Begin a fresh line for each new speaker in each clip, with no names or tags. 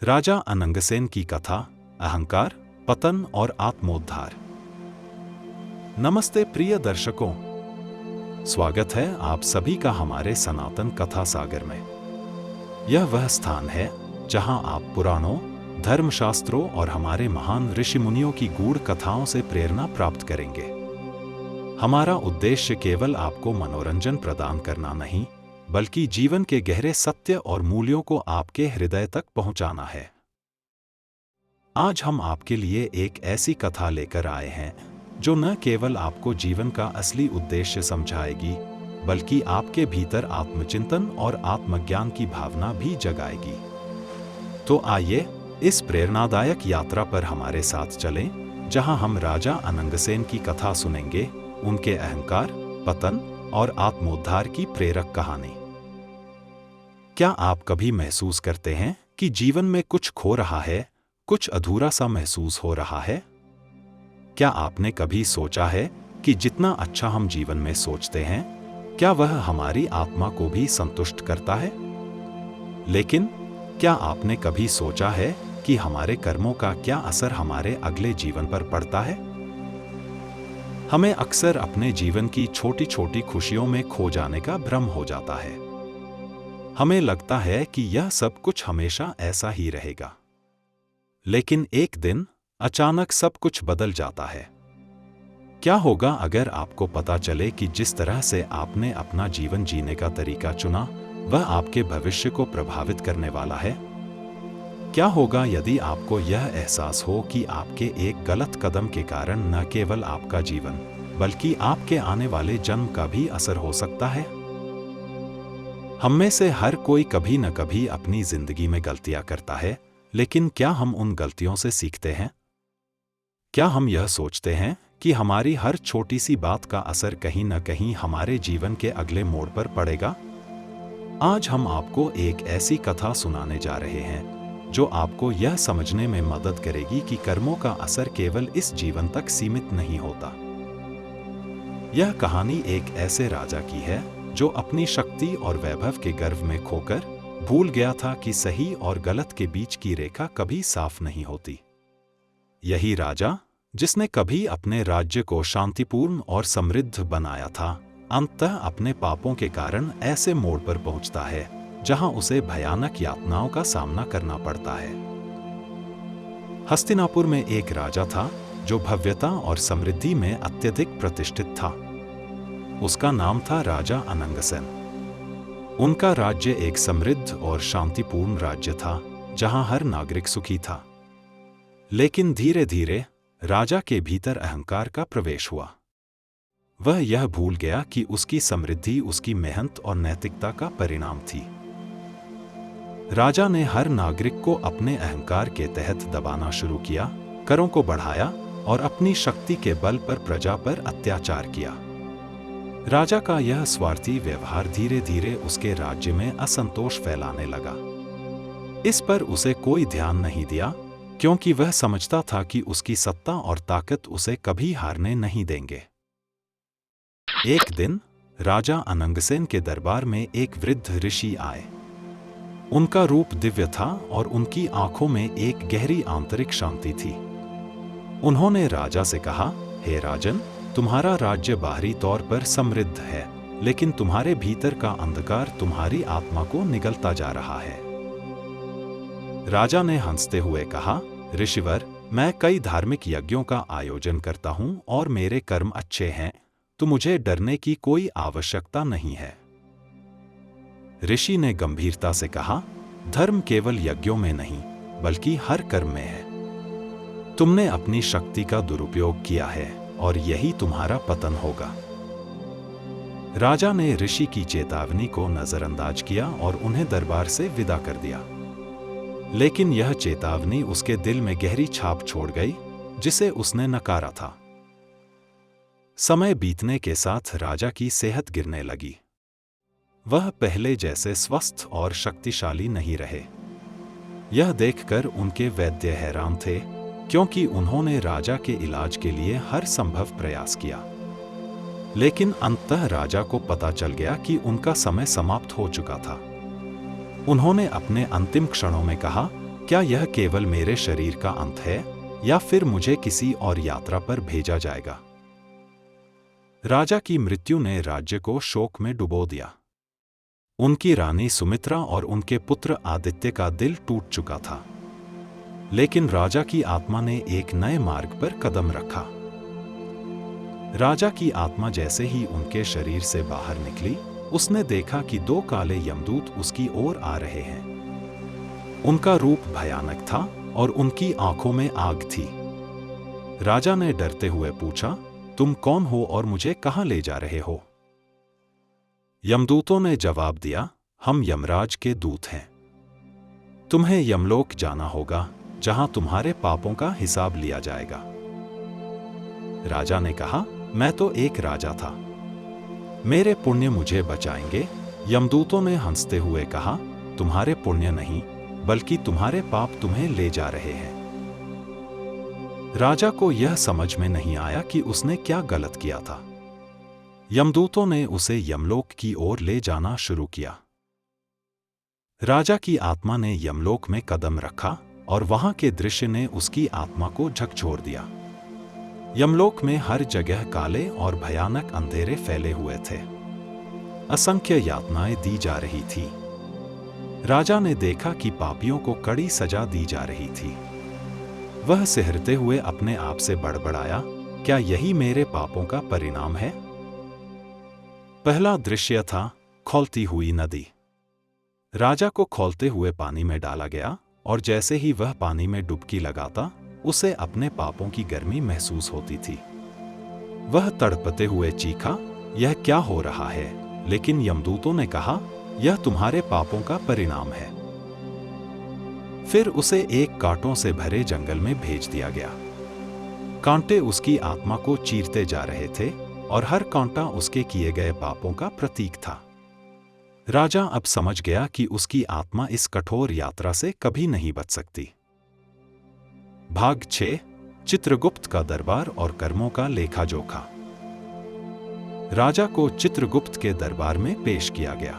राजा अनंगसेन की कथा, अहंकार, पतन और आत्मोद्धार। नमस्ते प्रिय दर्शकों, स्वागत है आप सभी का हमारे सनातन कथा सागर में। यह वह स्थान है जहां आप पुराणों, धर्मशास्त्रों और हमारे महान ऋषि मुनियों की गूढ़ कथाओं से प्रेरणा प्राप्त करेंगे। हमारा उद्देश्य केवल आपको मनोरंजन प्रदान करना नहीं, बल्कि जीवन के गहरे सत्य और मूल्यों को आपके हृदय तक पहुंचाना है। आज हम आपके लिए एक ऐसी कथा लेकर आए हैं जो न केवल आपको जीवन का असली उद्देश्य समझाएगी, बल्कि आपके भीतर आत्मचिंतन और आत्मज्ञान की भावना भी जगाएगी। तो आइए इस प्रेरणादायक यात्रा पर हमारे साथ चलें, जहां हम राजा अनंगसेन की कथा सुनेंगे, उनके अहंकार, पतन और आत्मोद्धार की प्रेरक कहानी। क्या आप कभी महसूस करते हैं कि जीवन में कुछ खो रहा है, कुछ अधूरा सा महसूस हो रहा है? क्या आपने कभी सोचा है कि जितना अच्छा हम जीवन में सोचते हैं, क्या वह हमारी आत्मा को भी संतुष्ट करता है? लेकिन क्या आपने कभी सोचा है कि हमारे कर्मों का क्या असर हमारे अगले जीवन पर पड़ता है? हमें अक्सर अपने जीवन की छोटी छोटी खुशियों में खो जाने का भ्रम हो जाता है। हमें लगता है कि यह सब कुछ हमेशा ऐसा ही रहेगा। लेकिन एक दिन अचानक सब कुछ बदल जाता है। क्या होगा अगर आपको पता चले कि जिस तरह से आपने अपना जीवन जीने का तरीका चुना, वह आपके भविष्य को प्रभावित करने वाला है? क्या होगा यदि आपको यह एहसास हो कि आपके एक गलत कदम के कारण न केवल आपका जीवन, बल्कि आपके आने वाले जन्म का भी असर हो सकता है? हम में से हर कोई कभी न कभी अपनी जिंदगी में गलतियां करता है, लेकिन क्या हम उन गलतियों से सीखते हैं? क्या हम यह सोचते हैं कि हमारी हर छोटी सी बात का असर कहीं न कहीं हमारे जीवन के अगले मोड़ पर पड़ेगा? आज हम आपको एक ऐसी कथा सुनाने जा रहे हैं जो आपको यह समझने में मदद करेगी कि कर्मों का असर केवल इस जीवन तक सीमित नहीं होता। यह कहानी एक ऐसे राजा की है जो अपनी शक्ति और वैभव के गर्व में खोकर भूल गया था कि सही और गलत के बीच की रेखा कभी साफ नहीं होती। यही राजा, जिसने कभी अपने राज्य को शांतिपूर्ण और समृद्ध बनाया था, अंततः अपने पापों के कारण ऐसे मोड़ पर पहुंचता है जहां उसे भयानक यातनाओं का सामना करना पड़ता है। हस्तिनापुर में एक राजा था जो भव्यता और समृद्धि में अत्यधिक प्रतिष्ठित था। उसका नाम था राजा अनंगसेन। उनका राज्य एक समृद्ध और शांतिपूर्ण राज्य था, जहां हर नागरिक सुखी था। लेकिन धीरे धीरे राजा के भीतर अहंकार का प्रवेश हुआ। वह यह भूल गया कि उसकी समृद्धि उसकी मेहनत और नैतिकता का परिणाम थी। राजा ने हर नागरिक को अपने अहंकार के तहत दबाना शुरू किया, करों को बढ़ाया और अपनी शक्ति के बल पर प्रजा पर अत्याचार किया। राजा का यह स्वार्थी व्यवहार धीरे धीरे उसके राज्य में असंतोष फैलाने लगा। इस पर उसे कोई ध्यान नहीं दिया, क्योंकि वह समझता था कि उसकी सत्ता और ताकत उसे कभी हारने नहीं देंगे। एक दिन राजा अनंगसेन के दरबार में एक वृद्ध ऋषि आए। उनका रूप दिव्य था और उनकी आंखों में एक गहरी आंतरिक शांति थी। उन्होंने राजा से कहा, हे राजन, तुम्हारा राज्य बाहरी तौर पर समृद्ध है, लेकिन तुम्हारे भीतर का अंधकार तुम्हारी आत्मा को निगलता जा रहा है। राजा ने हंसते हुए कहा, ऋषिवर, मैं कई धार्मिक यज्ञों का आयोजन करता हूं और मेरे कर्म अच्छे हैं, तो मुझे डरने की कोई आवश्यकता नहीं है। ऋषि ने गंभीरता से कहा, धर्म केवल यज्ञों में नहीं, बल्कि हर कर्म में है। तुमने अपनी शक्ति का दुरुपयोग किया है और यही तुम्हारा पतन होगा। राजा ने ऋषि की चेतावनी को नजरअंदाज किया और उन्हें दरबार से विदा कर दिया। लेकिन यह चेतावनी उसके दिल में गहरी छाप छोड़ गई, जिसे उसने नकारा था। समय बीतने के साथ राजा की सेहत गिरने लगी। वह पहले जैसे स्वस्थ और शक्तिशाली नहीं रहे। यह देखकर उनके वैद्य हैरान थे, क्योंकि उन्होंने राजा के इलाज के लिए हर संभव प्रयास किया। लेकिन अंततः राजा को पता चल गया कि उनका समय समाप्त हो चुका था। उन्होंने अपने अंतिम क्षणों में कहा, क्या यह केवल मेरे शरीर का अंत है या फिर मुझे किसी और यात्रा पर भेजा जाएगा? राजा की मृत्यु ने राज्य को शोक में डुबो दिया। उनकी रानी सुमित्रा और उनके पुत्र आदित्य का दिल टूट चुका था। लेकिन राजा की आत्मा ने एक नए मार्ग पर कदम रखा। राजा की आत्मा जैसे ही उनके शरीर से बाहर निकली, उसने देखा कि 2 काले यमदूत उसकी ओर आ रहे हैं। उनका रूप भयानक था और उनकी आंखों में आग थी। राजा ने डरते हुए पूछा, तुम कौन हो और मुझे कहां ले जा रहे हो? यमदूतों ने जवाब दिया, हम यमराज के दूत हैं। तुम्हें यमलोक जाना होगा, जहां तुम्हारे पापों का हिसाब लिया जाएगा। राजा ने कहा, मैं तो एक राजा था, मेरे पुण्य मुझे बचाएंगे। यमदूतों ने हंसते हुए कहा, तुम्हारे पुण्य नहीं, बल्कि तुम्हारे पाप तुम्हें ले जा रहे हैं। राजा को यह समझ में नहीं आया कि उसने क्या गलत किया था। यमदूतों ने उसे यमलोक की ओर ले जाना शुरू किया। राजा की आत्मा ने यमलोक में कदम रखा और वहां के दृश्य ने उसकी आत्मा को झकझोर दिया। यमलोक में हर जगह काले और भयानक अंधेरे फैले हुए थे। असंख्य यातनाएं दी जा रही थी। राजा ने देखा कि पापियों को कड़ी सजा दी जा रही थी। वह सिहरते हुए अपने आप से बड़बड़ाया, क्या यही मेरे पापों का परिणाम है? पहला दृश्य था खौलती हुई नदी। राजा को खौलते हुए पानी में डाला गया और जैसे ही वह पानी में डुबकी लगाता, उसे अपने पापों की गर्मी महसूस होती थी। वह तड़पते हुए चीखा, यह क्या हो रहा है? लेकिन यमदूतों ने कहा, यह तुम्हारे पापों का परिणाम है। फिर उसे एक कांटों से भरे जंगल में भेज दिया गया। कांटे उसकी आत्मा को चीरते जा रहे थे और हर कांटा उसके किए गए पापों का प्रतीक था। राजा अब समझ गया कि उसकी आत्मा इस कठोर यात्रा से कभी नहीं बच सकती। भाग 6, चित्रगुप्त का दरबार और कर्मों का लेखा जोखा। राजा को चित्रगुप्त के दरबार में पेश किया गया।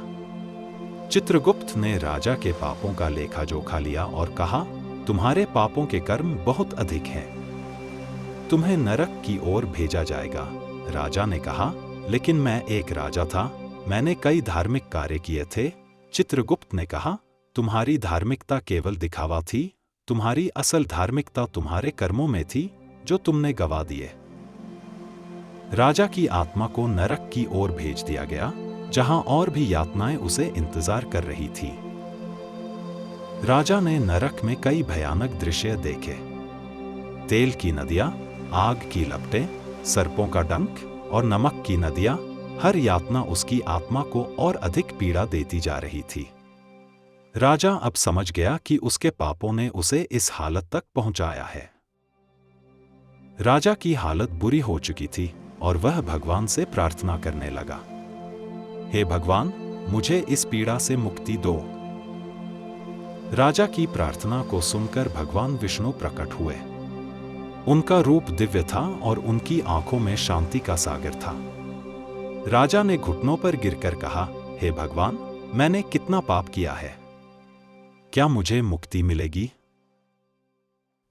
चित्रगुप्त ने राजा के पापों का लेखा जोखा लिया और कहा, तुम्हारे पापों के कर्म बहुत अधिक हैं, तुम्हें नरक की ओर भेजा जाएगा। राजा ने कहा, लेकिन मैं एक राजा था, मैंने कई धार्मिक कार्य किए थे। चित्रगुप्त ने कहा, तुम्हारी धार्मिकता केवल दिखावा थी, तुम्हारी असल धार्मिकता तुम्हारे कर्मों में थी जो तुमने गवा दिए। राजा की आत्मा को नरक की ओर भेज दिया गया, जहां और भी यातनाएं उसे इंतजार कर रही थी। राजा ने नरक में कई भयानक दृश्य देखे। तेल की नदियां, आग की लपटें, सर्पों का डंक और नमक की नदियां, हर यातना उसकी आत्मा को और अधिक पीड़ा देती जा रही थी। राजा अब समझ गया कि उसके पापों ने उसे इस हालत तक पहुंचाया है। राजा की हालत बुरी हो चुकी थी और वह भगवान से प्रार्थना करने लगा, हे भगवान, मुझे इस पीड़ा से मुक्ति दो। राजा की प्रार्थना को सुनकर भगवान विष्णु प्रकट हुए। उनका रूप दिव्य था और उनकी आंखों में शांति का सागर था। राजा ने घुटनों पर गिरकर कहा, हे भगवान, मैंने कितना पाप किया है, क्या मुझे मुक्ति मिलेगी?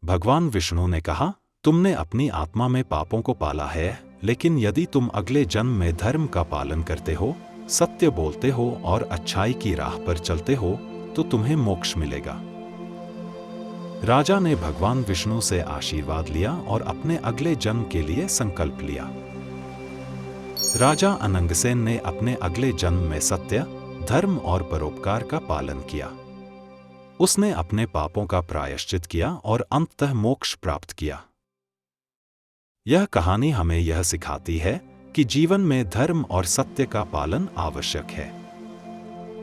भगवान विष्णु ने कहा, तुमने अपनी आत्मा में पापों को पाला है, लेकिन यदि तुम अगले जन्म में धर्म का पालन करते हो, सत्य बोलते हो और अच्छाई की राह पर चलते हो, तो तुम्हें मोक्ष मिलेगा। राजा ने भगवान विष्णु से आशीर्वाद लिया और अपने अगले जन्म के लिए संकल्प लिया। राजा अनंगसेन ने अपने अगले जन्म में सत्य, धर्म और परोपकार का पालन किया। उसने अपने पापों का प्रायश्चित किया और अंततः मोक्ष प्राप्त किया। यह कहानी हमें यह सिखाती है कि जीवन में धर्म और सत्य का पालन आवश्यक है।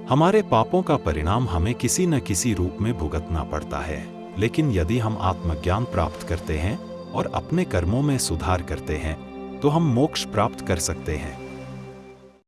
हमारे पापों का परिणाम हमें किसी न किसी रूप में भुगतना पड़ता है, लेकिन यदि हम आत्मज्ञान प्राप्त करते हैं और अपने कर्मों में सुधार करते हैं, तो हम मोक्ष प्राप्त कर सकते हैं।